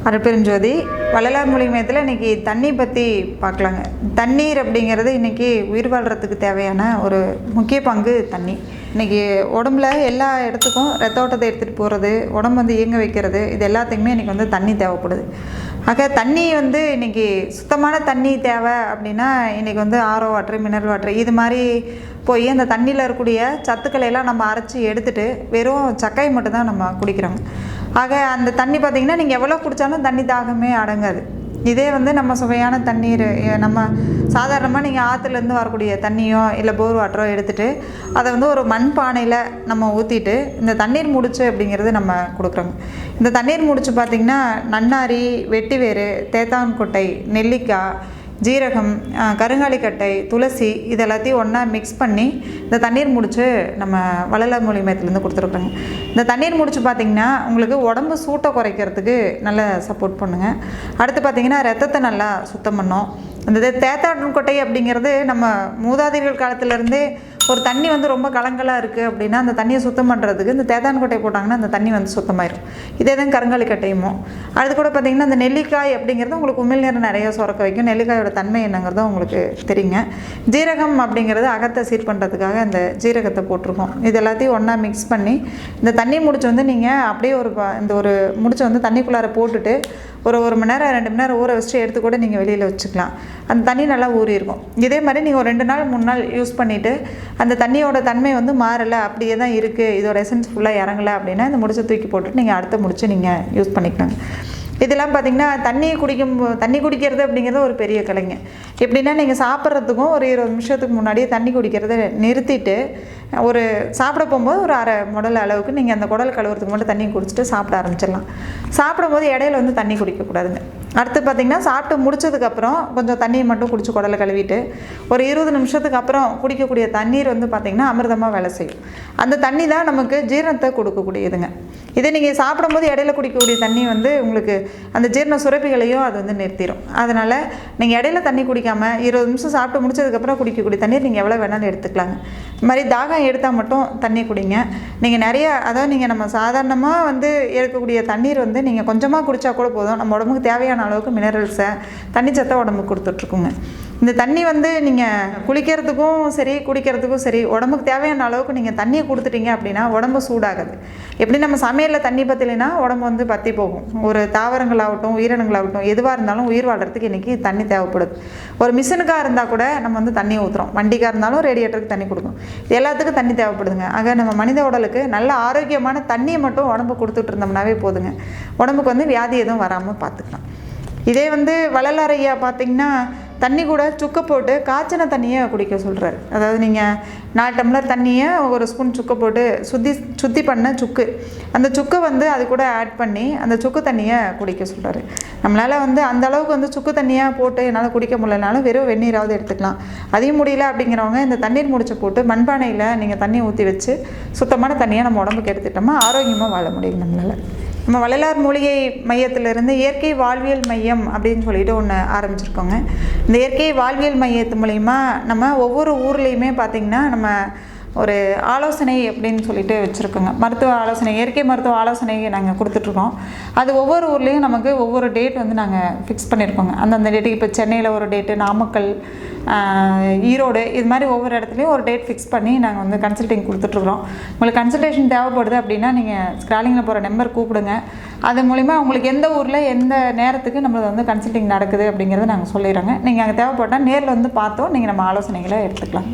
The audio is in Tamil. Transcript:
அருட்பெருஞ்சோதி வள்ளலார் மொழி மையத்தில் இன்றைக்கி தண்ணி பற்றி பார்க்கலாங்க. தண்ணீர் அப்படிங்கிறது இன்றைக்கி உயிர் வாழ்கிறதுக்கு தேவையான ஒரு முக்கிய பங்கு தண்ணி. இன்றைக்கி உடம்புல எல்லா இடத்துக்கும் ரத்த ஓட்டத்தை எடுத்துகிட்டு போகிறது, உடம்பு வந்து இயங்க வைக்கிறது, இது எல்லாத்துக்குமே இன்றைக்கி தண்ணி தேவைப்படுது. ஆக தண்ணி இன்றைக்கி சுத்தமான தண்ணி தேவை அப்படின்னா இன்றைக்கி ஆரோ வாட்ரு, மினரல் வாட்ரு இது மாதிரி போய் அந்த தண்ணியில் இருக்கக்கூடிய சத்துக்களை எல்லாம் நம்ம அரைச்சி எடுத்துகிட்டு வெறும் சக்கையை மட்டும்தான் நம்ம குடிக்கிறோங்க. ஆக அந்த தண்ணி பார்த்திங்கன்னா நீங்கள் எவ்வளோ குடித்தாலும் தண்ணி தாகமே அடங்காது. இதே நம்ம சுவையான தண்ணீர், நம்ம சாதாரணமாக நீங்கள் ஆற்றுலேருந்து வரக்கூடிய தண்ணியோ இல்லை போர் வாட்டரோ எடுத்துகிட்டு அதை ஒரு மண் பானையில் நம்ம ஊற்றிட்டு இந்த தண்ணீர் முடிச்சு அப்படிங்கிறது நம்ம கொடுக்குறோங்க. இந்த தண்ணீர் முடிச்சு பார்த்திங்கன்னா நன்னாரி, வெட்டிவேறு, தேத்தான்கொட்டை, நெல்லிக்காய், ஜீரகம், கருங்காலிக்கட்டை, துளசி இது எல்லாத்தையும் ஒன்றா மிக்ஸ் பண்ணி இந்த தண்ணீர் முடிச்சு நம்ம வள்ளலார் மொழி மையத்துலேருந்து கொடுத்துருக்குறோங்க. இந்த தண்ணீர் முடிச்சு பார்த்திங்கன்னா உங்களுக்கு உடம்பு சூட்டை குறைக்கிறதுக்கு நல்ல சப்போர்ட் பண்ணுங்க. அடுத்து பார்த்திங்கன்னா ரத்தத்தை நல்லா சுத்தம் பண்ணும். இந்த தேத்தான்கொட்டை அப்படிங்கிறது நம்ம மூதாதையர்கள் காலத்துலேருந்தே ஒரு தண்ணி ரொம்ப கலங்கலாக இருக்குது அப்படின்னா அந்த தண்ணியை சுத்தம் பண்ணுறதுக்கு இந்த தேத்தான்கொட்டை போட்டாங்கன்னா அந்த தண்ணி சுத்தமாயிடும். இதே தான் கருங்காலிக்கட்டையுமோ. அது கூட பார்த்திங்கன்னா இந்த நெல்லிக்காய் அப்படிங்கிறது உங்களுக்கு உமிழ் நீர் நிறைய சுரக்க வைக்கும். நெல்லிக்காயோட தன்மை என்னங்கிறதும் உங்களுக்கு தெரியுங்க. ஜீரகம் அப்படிங்கிறது அகத்தை சீர் பண்ணுறதுக்காக அந்த ஜீரகத்தை போட்டிருக்கோம். இது எல்லாத்தையும் ஒன்றா மிக்ஸ் பண்ணி இந்த தண்ணி முடிச்சு நீங்கள் அப்படியே ஒரு முடிச்சை தண்ணிக்குள்ளார போட்டுட்டு ஒரு மணி நேரம் 2 மணி நேரம் ஊற வச்சுட்டு எடுத்து கூட நீங்கள் வெளியில் வச்சுக்கலாம். அந்த தண்ணி நல்லா ஊறி இருக்கும். இதே மாதிரி நீங்கள் ஒரு 2 நாள் 3 நாள் யூஸ் பண்ணிவிட்டு அந்த தண்ணியோட தன்மை மாறலை, அப்படியே தான் இருக்குது, இதோட எசன்ஸ் ஃபுல்லாக இறங்கலை அப்படின்னா இந்த முடிச்சை தூக்கி போட்டுட்டு நீங்கள் அடுத்த முடிச்சு நீங்கள் யூஸ் பண்ணிக்கலாங்க. இதெல்லாம் பார்த்திங்கன்னா தண்ணி குடிக்கிறது அப்படிங்கிறது ஒரு பெரிய கலைங்க. எப்படின்னா நீங்கள் சாப்பிட்றதுக்கும் ஒரு 20 நிமிஷத்துக்கு முன்னாடியே தண்ணி குடிக்கிறத நிறுத்திட்டு ஒரு சாப்பிட போகும்போது ஒரு அரை குடல் அளவுக்கு நீங்கள் அந்த குடல் கழுவுறதுக்கு மட்டும் தண்ணி குடிச்சிட்டு சாப்பிட ஆரம்பிச்சிடலாம். சாப்பிடும்போது இடையில தண்ணி குடிக்கக்கூடாதுங்க. அடுத்து பார்த்திங்கன்னா சாப்பிட்டு முடிச்சதுக்கப்புறம் கொஞ்சம் தண்ணியை மட்டும் குடிச்சு குடலை கழுவிட்டு ஒரு 20 நிமிஷத்துக்கு அப்புறம் குடிக்கக்கூடிய தண்ணீர் பார்த்திங்கன்னா அமிர்தமாக வேலை செய்யும். அந்த தண்ணி தான் நமக்கு ஜீரணத்தை கொடுக்கக்கூடியதுங்க. இதே நீங்கள் சாப்பிடும்போது இடையில குடிக்கக்கூடிய தண்ணி உங்களுக்கு அந்த ஜீரண சுரப்பிகளையும் அது நிறுத்திடும். அதனால் நீங்கள் இடையில தண்ணி குடிக்காமல் 20 நிமிஷம் சாப்பிட்டு முடிச்சதுக்கப்புறம் குடிக்கக்கூடிய தண்ணீர் நீங்கள் எவ்வளோ வேணாலும் எடுத்துக்கலாங்க. இது மாதிரி தாகம் எடுத்தால் மட்டும் தண்ணி குடிங்க. நீங்கள் நிறைய நீங்கள் நம்ம சாதாரணமாக எடுக்கக்கூடிய தண்ணீர் நீங்கள் கொஞ்சமாக குடித்தா கூட போதும். நம்ம உடம்புக்கு தேவையான அளவுக்கு மினரல்ஸை, தண்ணிச்சத்தை உடம்புக்கு கொடுத்துட்ருக்குங்க. இந்த தண்ணி நீங்கள் குளிக்கிறதுக்கும் சரி குடிக்கிறதுக்கும் சரி உடம்புக்கு தேவையான அளவுக்கு நீங்கள் தண்ணியை கொடுத்துட்டீங்க அப்படின்னா உடம்பு சூடாகாது. எப்படி நம்ம சமையலில் தண்ணி பற்றலைன்னா உடம்பு பற்றி போகும். ஒரு தாவரங்களாகட்டும் உயிரினங்களாகட்டும் எதுவாக இருந்தாலும் உயிர் வாழ்கிறதுக்கு இன்றைக்கி தண்ணி தேவைப்படுது. ஒரு மிஷினுக்காக இருந்தால் கூட நம்ம தண்ணி ஊற்றுறோம். வண்டிக்காக இருந்தாலும் ரேடியேட்டருக்கு தண்ணி கொடுக்கும். இது எல்லாத்துக்கும் தண்ணி தேவைப்படுதுங்க. ஆக நம்ம மனித உடலுக்கு நல்ல ஆரோக்கியமான தண்ணியை மட்டும் உடம்பு கொடுத்துட்டு இருந்தோம்னாவே போதுங்க. உடம்புக்கு வியாதி எதுவும் வராமல் பார்த்துக்கலாம். இதே வள்ளலார் ஐயா பார்த்திங்கன்னா தண்ணி கூட சுக்கை போட்டு காய்ச்சின தண்ணியை குடிக்க சொல்கிறாரு. அதாவது நீங்கள் 4 டம்ளர் தண்ணியை ஒரு ஸ்பூன் சுக்கை போட்டு சுத்தி பண்ண சுக்கு, அந்த சுக்கை அது கூட ஆட் பண்ணி அந்த சுக்கு தண்ணியை குடிக்க சொல்கிறாரு. நம்மளால் அந்த அளவுக்கு சுக்கு தண்ணியாக போட்டு என்னால் குடிக்க முடியலனாலும் வெறும் வெந்நீராவது எடுத்துக்கலாம். அதையும் முடியல அப்படிங்கிறவங்க இந்த தண்ணீர் முடிச்சை போட்டு மண்பானையில் நீங்கள் தண்ணி ஊற்றி வச்சு சுத்தமான தண்ணியை நம்ம உடம்புக்கு எடுத்துட்டோம்னா ஆரோக்கியமாக வாழ முடியும் நம்மளால். நம்ம வள்ளலார் மூலிகை மையத்திலிருந்து இயற்கை வாழ்வியல் மையம் அப்படின்னு சொல்லிட்டு ஒன்று ஆரம்பிச்சிருக்கோங்க. இந்த இயற்கை வாழ்வியல் மையத்து மூலிமா நம்ம ஒவ்வொரு ஊர்லேயுமே பார்த்திங்கன்னா நம்ம ஒரு ஆலோசனை அப்படின்னு சொல்லிட்டு வச்சுருக்கோங்க. மருத்துவ ஆலோசனை, இயற்கை மருத்துவ ஆலோசனை நாங்கள் கொடுத்துட்ருக்கோம். அது ஒவ்வொரு ஊர்லேயும் நமக்கு ஒவ்வொரு டேட் நாங்கள் ஃபிக்ஸ் பண்ணியிருக்கோங்க. அந்தந்த டேட்டுக்கு இப்போ சென்னையில் ஒரு டேட்டு, நாமக்கல், ஈரோடு இது மாதிரி ஒவ்வொரு இடத்துலையும் ஒரு டேட் ஃபிக்ஸ் பண்ணி நாங்கள் கன்சல்டிங் கொடுத்துட்ருக்குறோம். உங்களுக்கு கன்சல்டேஷன் தேவைப்படுது அப்படின்னா நீங்கள் ஸ்க்ராலிங்கில் போகிற நம்பர் கூப்பிடுங்க. அது மூலிமா உங்களுக்கு எந்த ஊரில் எந்த நேரத்துக்கு நம்மளது கன்சல்டிங் நடக்குது அப்படிங்கிறத நாங்கள் சொல்லிடுறோங்க. நீங்கள் அங்கே தேவைப்பட்டால் நேரில் பார்த்தோம் நீங்கள் நம்ம ஆலோசனைகளை எடுத்துக்கலாம்.